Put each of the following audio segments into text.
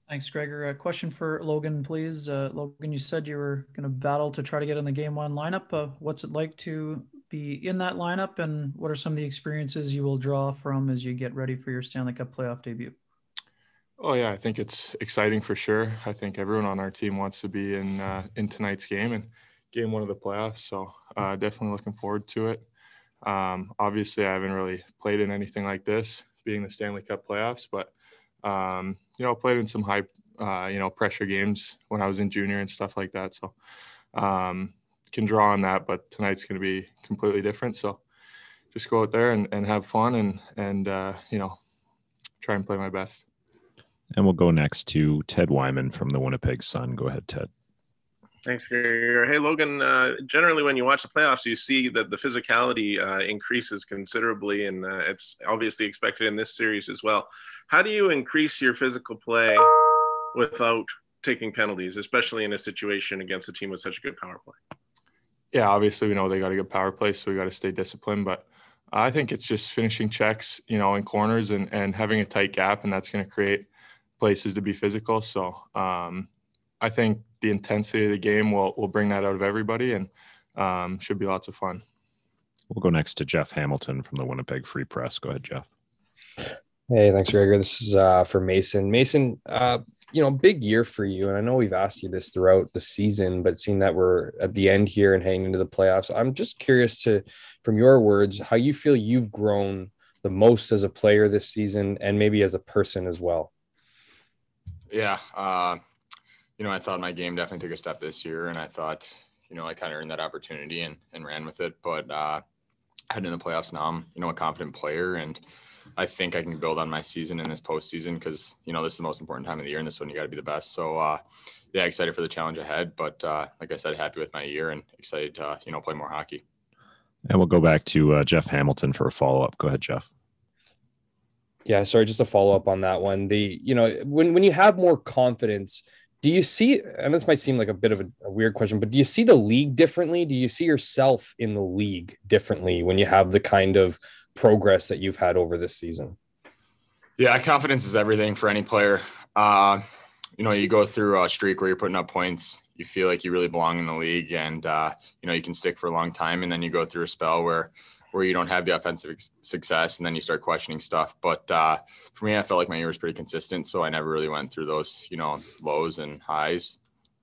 Thanks, Gregor. A question for Logan, please. Logan, you said you were going to battle to try to get in the game one lineup. What's it like to be in that lineup, and what are some of the experiences you will draw from as you get ready for your Stanley Cup playoff debut? Oh yeah, I think it's exciting for sure. I think everyone on our team wants to be in tonight's game and game one of the playoffs. So definitely looking forward to it. Obviously, I haven't really played in anything like this, being the Stanley Cup playoffs, but played in some high, pressure games when I was in junior and stuff like that. So can draw on that, but tonight's going to be completely different. So just go out there and have fun and try and play my best. And we'll go next to Ted Wyman from the Winnipeg Sun. Go ahead, Ted. Thanks, Gregor. Hey, Logan, generally when you watch the playoffs, you see that the physicality increases considerably, and it's obviously expected in this series as well. How do you increase your physical play without taking penalties, especially in a situation against a team with such a good power play? Yeah, obviously we know they got a good power play, so we got to stay disciplined, but I think it's just finishing checks, in corners and having a tight gap, and that's going to create places to be physical. So I think the intensity of the game will bring that out of everybody, and should be lots of fun. We'll go next to Jeff Hamilton from the Winnipeg Free Press. Go ahead, Jeff. Hey, thanks, Gregor. This is for Mason. Mason, big year for you. And I know we've asked you this throughout the season, but seeing that we're at the end here and heading into the playoffs, I'm just curious from your words, how you feel you've grown the most as a player this season and maybe as a person as well. Yeah. I thought my game definitely took a step this year, and I thought, I kind of earned that opportunity and ran with it. But heading into the playoffs now, I'm, a confident player, and I think I can build on my season in this postseason because, this is the most important time of the year, and this one you got to be the best. So, excited for the challenge ahead. But like I said, happy with my year and excited to, play more hockey. And we'll go back to Jeff Hamilton for a follow-up. Go ahead, Jeff. Yeah, sorry, just to follow up on that one. When you have more confidence, do you see, and this might seem like a bit of a weird question, but do you see the league differently? Do you see yourself in the league differently when you have the kind of progress that you've had over this season? Yeah, confidence is everything for any player. You go through a streak where you're putting up points, you feel like you really belong in the league, and you can stick for a long time, and then you go through a spell where you don't have the offensive success, and then you start questioning stuff. But for me, I felt like my year was pretty consistent, so I never really went through those, lows and highs.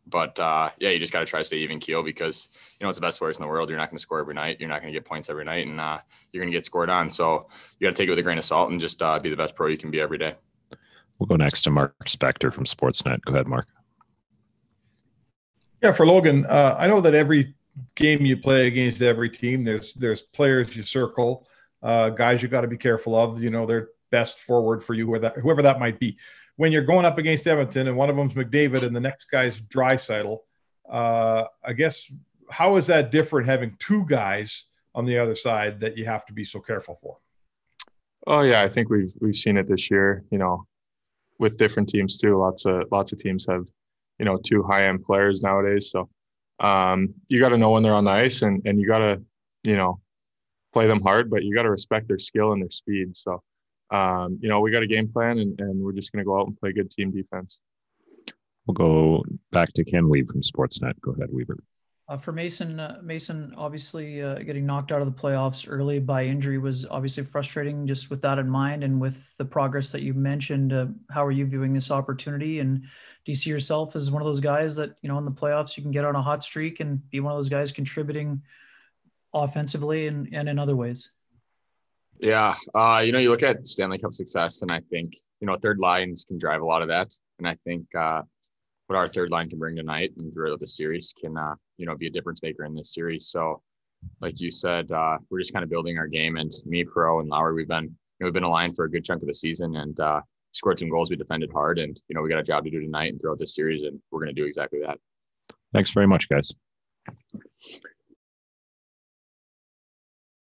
But, you just got to try to stay even keel because, it's the best players in the world. You're not going to score every night. You're not going to get points every night, and you're going to get scored on. So you got to take it with a grain of salt and just be the best pro you can be every day. We'll go next to Mark Spector from Sportsnet. Go ahead, Mark. Yeah, for Logan, I know that every game you play against every team, there's players you circle, guys you got to be careful of, their best forward for you, whoever that might be. When you're going up against Edmonton and one of them's McDavid and the next guy's Draisaitl, I guess, how is that different having two guys on the other side that you have to be so careful for? Oh yeah, I think we've seen it this year, with different teams too. Lots of teams have, two high-end players nowadays. So you got to know when they're on the ice and you got to, play them hard, but you got to respect their skill and their speed. So, we got a game plan and we're just going to go out and play good team defense. We'll go back to Ken Weaver from Sportsnet. Go ahead, Weaver. For Mason, obviously getting knocked out of the playoffs early by injury was obviously frustrating. Just with that in mind, and with the progress that you mentioned, how are you viewing this opportunity? And do you see yourself as one of those guys that in the playoffs you can get on a hot streak and be one of those guys contributing offensively and in other ways? Yeah, you look at Stanley Cup success, and I think third lines can drive a lot of that, and I think what our third line can bring tonight and throughout the series can, be a difference maker in this series. So like you said, we're just kind of building our game, and me, Perreault, and Lowry, we've been aligned for a good chunk of the season and scored some goals. We defended hard, and, we got a job to do tonight and throughout this series, and we're going to do exactly that. Thanks very much, guys.